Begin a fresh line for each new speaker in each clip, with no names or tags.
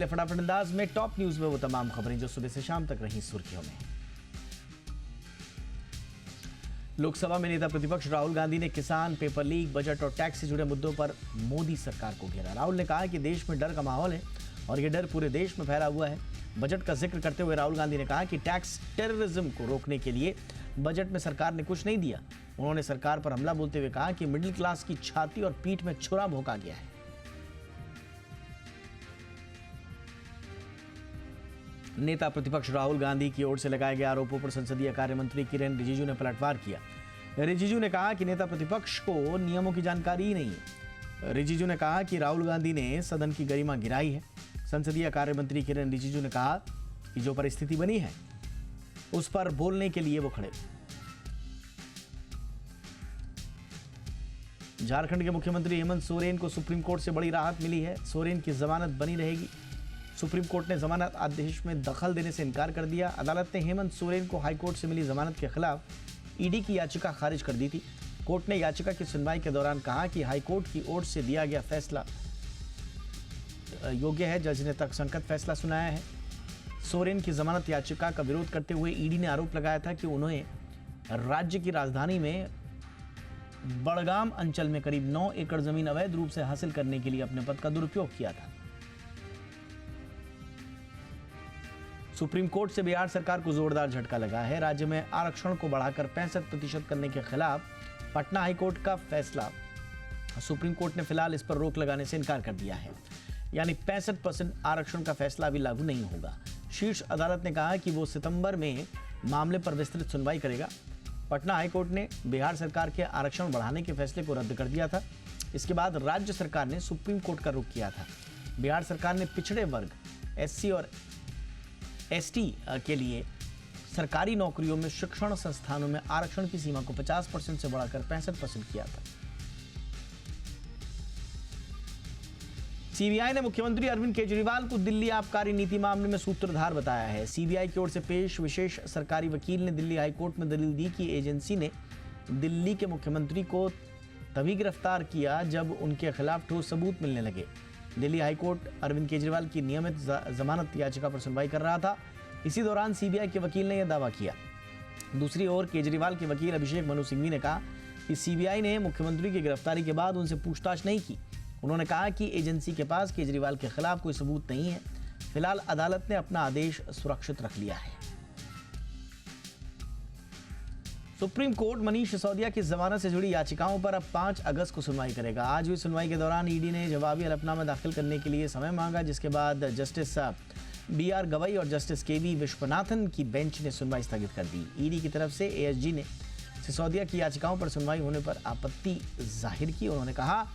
फटाफट अंदाज में टॉप न्यूज में वो तमाम खबरें जो सुबह से शाम तक रही सुर्खियों में। लोकसभा में नेता प्रतिपक्ष राहुल गांधी ने किसान, पेपर लीक, बजट और टैक्स से जुड़े मुद्दों पर मोदी सरकार को घेरा। राहुल ने कहा कि देश में डर का माहौल है और ये डर पूरे देश में फैला हुआ है। बजट का जिक्र करते हुए राहुल गांधी ने कहा कि टैक्स टेररिज्म को रोकने के लिए बजट में सरकार ने कुछ नहीं दिया। उन्होंने सरकार पर हमला बोलते हुए कहा कि मिडिल क्लास की छाती और पीठ में छुरा भोंका गया है। नेता प्रतिपक्ष राहुल गांधी की ओर से लगाए गए आरोपों पर संसदीय कार्य मंत्री किरेन रिजिजू ने पलटवार किया। रिजिजू ने कहा कि नेता प्रतिपक्ष को नियमों की जानकारी ही नहीं है। रिजिजू ने कहा कि राहुल गांधी ने सदन की गरिमा गिराई है। संसदीय कार्य मंत्री किरेन रिजिजू ने कहा कि जो परिस्थिति बनी है उस पर बोलने के लिए वो खड़े। झारखंड के मुख्यमंत्री हेमंत सोरेन को सुप्रीम कोर्ट से बड़ी राहत मिली है। सोरेन की जमानत बनी रहेगी। सुप्रीम कोर्ट ने जमानत आदेश में दखल देने से इनकार कर दिया। अदालत ने हेमंत सोरेन को हाईकोर्ट से मिली जमानत के खिलाफ ईडी की याचिका खारिज कर दी थी। कोर्ट ने याचिका की सुनवाई के दौरान कहा कि हाईकोर्ट की ओर से दिया गया फैसला योग्य है। जज ने तर्कसंगत फैसला सुनाया है। सोरेन की जमानत याचिका का विरोध करते हुए ईडी ने आरोप लगाया था कि उन्होंने राज्य की राजधानी में बड़गाम अंचल में करीब 9 एकड़ जमीन अवैध रूप से हासिल करने के लिए अपने पद का दुरुपयोग किया था। सुप्रीम कोर्ट से बिहार सरकार को जोरदार झटका लगा है। राज्य में आरक्षण को बढ़ाकर 65% करने के खिलाफ पटना हाईकोर्ट का फैसला। सुप्रीम कोर्ट ने फिलहाल इस पर रोक लगाने से इनकार कर दिया है, यानी 65% आरक्षण का फैसला अभी लागू नहीं होगा। शीर्ष अदालत ने कहा कि वो सितंबर में मामले पर विस्तृत सुनवाई करेगा। पटना हाईकोर्ट ने बिहार सरकार के आरक्षण बढ़ाने के फैसले को रद्द कर दिया था। इसके बाद राज्य सरकार ने सुप्रीम कोर्ट का रुख किया था। बिहार सरकार ने पिछड़े वर्ग, SC और ST के लिए सरकारी नौकरियों में शिक्षण संस्थानों में आरक्षण की सीमा को 50% से बढ़ाकर 65% किया था। CBI ने मुख्यमंत्री अरविंद केजरीवाल को दिल्ली आबकारी नीति मामले में सूत्रधार बताया है। CBI की ओर से पेश विशेष सरकारी वकील ने दिल्ली हाईकोर्ट में दलील दी कि एजेंसी ने दिल्ली के मुख्यमंत्री को तभी गिरफ्तार किया जब उनके खिलाफ ठोस सबूत मिलने लगे। दिल्ली हाईकोर्ट अरविंद केजरीवाल की नियमित जमानत याचिका पर सुनवाई कर रहा था। इसी दौरान CBI के वकील ने यह दावा किया। दूसरी ओर केजरीवाल के वकील अभिषेक मनु सिंघवी ने कहा कि CBI ने मुख्यमंत्री की गिरफ्तारी के बाद उनसे पूछताछ नहीं की। उन्होंने कहा कि एजेंसी के पास केजरीवाल के खिलाफ कोई सबूत नहीं है। फिलहाल अदालत ने अपना आदेश सुरक्षित रख लिया है। सुप्रीम कोर्ट मनीष सिसोदिया की जमानत से जुड़ी याचिकाओं पर अब 5 अगस्त को सुनवाई करेगा। आज हुई सुनवाई के दौरान ईडी ने जवाबी हलफनामा दाखिल करने के लिए समय मांगा, जिसके बाद जस्टिस BR गवई और जस्टिस KV विश्वनाथन की बेंच ने सुनवाई स्थगित कर दी। ईडी की तरफ से ASG ने सिसोदिया की याचिकाओं पर सुनवाई होने पर आपत्ति जाहिर की। उन्होंने कहा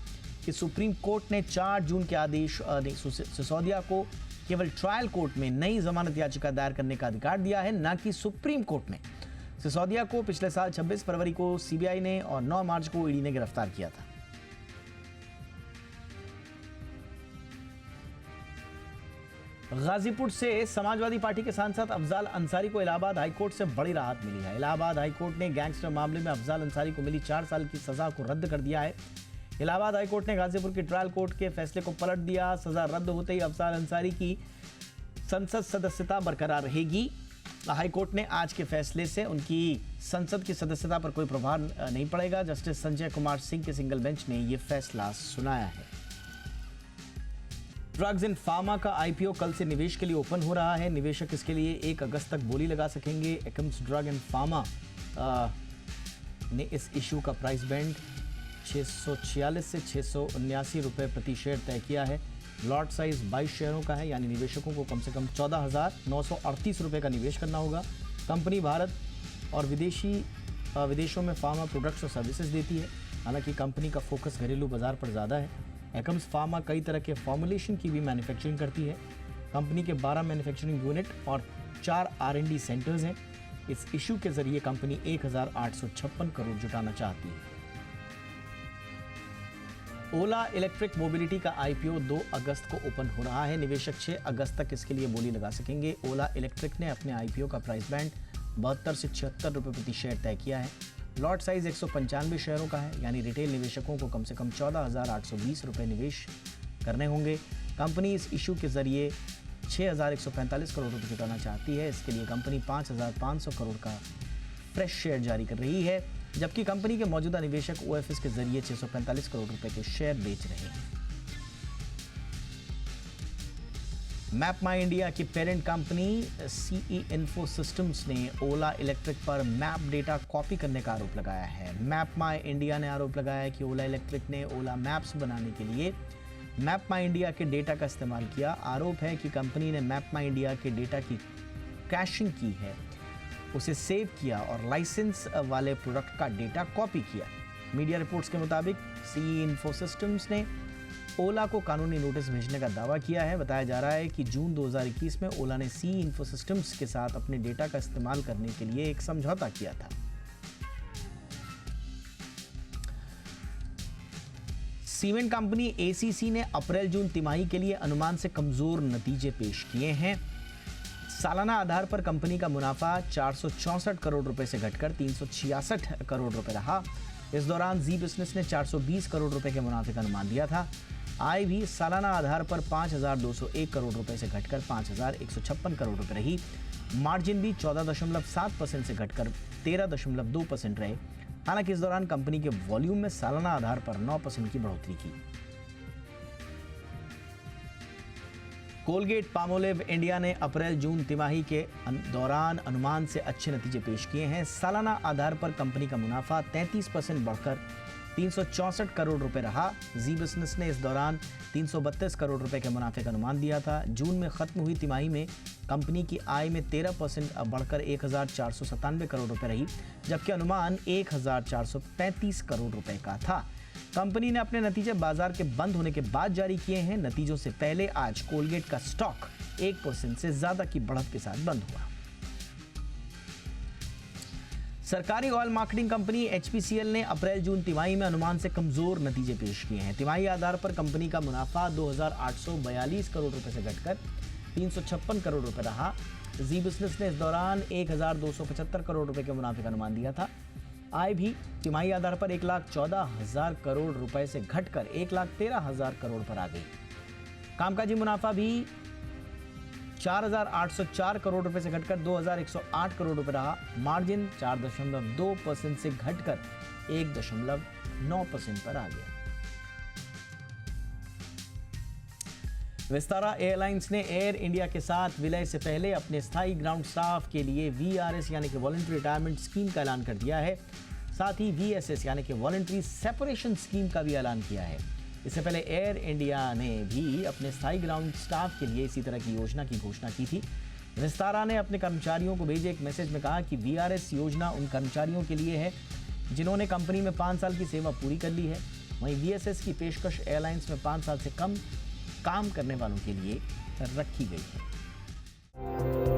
कि सुप्रीम कोर्ट ने 4 जून के आदेश सिसोदिया को केवल ट्रायल कोर्ट में नई जमानत याचिका दायर करने का अधिकार दिया है, न कि सुप्रीम कोर्ट ने। सिसोदिया को पिछले साल 26 फरवरी को CBI ने और 9 मार्च को ईडी ने गिरफ्तार किया था। गाजीपुर से समाजवादी पार्टी के सांसद अफजाल अंसारी को इलाहाबाद हाईकोर्ट से बड़ी राहत मिली है। इलाहाबाद हाईकोर्ट ने गैंगस्टर मामले में अफजाल अंसारी को मिली 4 साल की सजा को रद्द कर दिया है। इलाहाबाद हाईकोर्ट ने गाजीपुर की ट्रायल कोर्ट के फैसले को पलट दिया। सजा रद्द होते ही अफजाल अंसारी की संसद सदस्यता बरकरार रहेगी। हाईकोर्ट ने आज के फैसले से उनकी संसद की सदस्यता पर कोई प्रभाव नहीं पड़ेगा। जस्टिस संजय कुमार सिंह के सिंगल बेंच ने यह फैसला सुनाया है। ड्रग्स एंड फार्मा का IPO कल से निवेश के लिए ओपन हो रहा है। निवेशक इसके लिए 1 अगस्त तक बोली लगा सकेंगे। एकम्स ड्रग एंड फार्मा ने इस इशू का प्राइस बैंड 646 से 679 रुपये प्रति शेयर तय किया है। लॉट साइज 22 शेयरों का है, यानी निवेशकों को कम से कम 14,938 रुपये का निवेश करना होगा। कंपनी भारत और विदेशों में फार्मा प्रोडक्ट्स और सर्विसेज देती है। हालांकि कंपनी का फोकस घरेलू बाजार पर ज़्यादा है। एकम्स फार्मा कई तरह के फॉर्मुलेशन की भी मैन्युफैक्चरिंग करती है। कंपनी के 12 मैन्युफैक्चरिंग यूनिट और 4 R&D सेंटर्स हैं। इस इशू के जरिए कंपनी 1,856 करोड़ जुटाना चाहती है। ओला इलेक्ट्रिक मोबिलिटी का IPO 2 अगस्त को ओपन हो रहा है। निवेशक 6 अगस्त तक इसके लिए बोली लगा सकेंगे। ओला इलेक्ट्रिक ने अपने IPO का प्राइस बैंड 72 से 76 रुपये प्रति शेयर तय किया है। लॉट साइज 195 शेयरों का है, यानी रिटेल निवेशकों को कम से कम 14,820 रुपये निवेश करने होंगे। कंपनी इस इशू के जरिए 6,145 करोड़ रुपए जुटाना चाहती है। इसके लिए कंपनी 5,500 करोड़ का फ्रेश शेयर जारी कर रही है, जबकि कंपनी के मौजूदा निवेशक ओएफएस के जरिए 645 करोड़ रुपए के शेयर बेच रहे हैं। मैप माई इंडिया की पेरेंट कंपनी सीई इन्फो सिस्टम्स ने ओला इलेक्ट्रिक पर मैप डेटा कॉपी करने का आरोप लगाया है। मैप माई इंडिया ने आरोप लगाया है कि ओला इलेक्ट्रिक ने ओला मैप्स बनाने के लिए मैप माई इंडिया के डेटा का इस्तेमाल किया। आरोप है कि कंपनी ने मैप माई इंडिया के डेटा की कैशिंग की है, उसे सेव किया और लाइसेंस वाले प्रोडक्ट का डेटा कॉपी किया। मीडिया रिपोर्ट्स के मुताबिक सीई इन्फो सिस्टम्स ने ओला को कानूनी नोटिस भेजने का दावा किया है। बताया जा रहा है कि जून 2021 में ओला ने सीई इन्फो सिस्टम्स के साथ अपने डेटा का इस्तेमाल करने के लिए एक समझौता किया था। सीमेंट कंपनी एसीसी ने अप्रैल जून तिमाही के लिए अनुमान से कमजोर नतीजे पेश किए हैं। सालाना आधार पर कंपनी का मुनाफा 464 करोड़ रुपए से घटकर 366 करोड़ रुपए रहा। इस दौरान जी बिजनेस ने 420 करोड़ रुपए के मुनाफे का अनुमान दिया था। आय भी सालाना आधार पर 5,201 करोड़ रुपए से घटकर 5,156 करोड़ रुपए रही। मार्जिन भी 14.7% से घटकर 13.2% रहे। हालांकि इस दौरान कंपनी के वॉल्यूम में सालाना आधार पर 9% की बढ़ोतरी की। कोलगेट पामोलिव इंडिया ने अप्रैल जून तिमाही के दौरान अनुमान से अच्छे नतीजे पेश किए हैं। सालाना आधार पर कंपनी का मुनाफा 33% बढ़कर 364 करोड़ रुपए रहा। जी बिजनेस ने इस दौरान 332 करोड़ रुपए के मुनाफे का अनुमान दिया था। जून में खत्म हुई तिमाही में कंपनी की आय में 13% बढ़कर 1,497 करोड़ रुपए रही, जबकि अनुमान 1,435 करोड़ रुपए का था। कंपनी ने अपने नतीजे बाजार के बंद होने के बाद जारी किए हैं। नतीजों से पहले आज कोलगेट का स्टॉक 1% से ज्यादा की बढ़त के साथ बंद हुआ। सरकारी ऑयल मार्केटिंग कंपनी एचपीसीएल ने अप्रैल जून तिमाही में अनुमान से कमजोर नतीजे पेश किए हैं। तिमाही आधार पर कंपनी का मुनाफा 2,842 करोड़ रुपए से घटकर 356 करोड़ रुपए रहा। जी बिजनेस ने इस दौरान 1,275 करोड़ रुपए के मुनाफे का अनुमान दिया था। आय भी तिमाही आधार पर 1,14,000 करोड़ रुपए से घटकर 1,13,000 करोड़ पर आ गई। कामकाजी मुनाफा भी 4,804 करोड़ रुपए से घटकर 2,108 करोड़ रुपए रहा। मार्जिन 4.2% से घटकर 1.9% पर आ गया। विस्तारा एयरलाइंस ने एयर इंडिया के साथ विलय से पहले अपने स्थायी ग्राउंड स्टाफ के लिए वीआरएस यानी कि वॉलंटरी रिटायरमेंट स्कीम का ऐलान कर दिया है। साथ ही वीएसएस यानी कि वॉलंटरी सेपरेशन स्कीम का भी ऐलान किया है। इससे पहले एयर इंडिया ने भी अपने स्थायी ग्राउंड स्टाफ के लिए इसी तरह की योजना की घोषणा की थी। विस्तारा ने अपने कर्मचारियों को भेजे एक मैसेज में कहा कि वीआरएस योजना उन कर्मचारियों के लिए है जिन्होंने कंपनी में 5 साल की सेवा पूरी कर ली है। वहीं वीएसएस की पेशकश एयरलाइंस में 5 साल से कम काम करने वालों के लिए रखी गई है।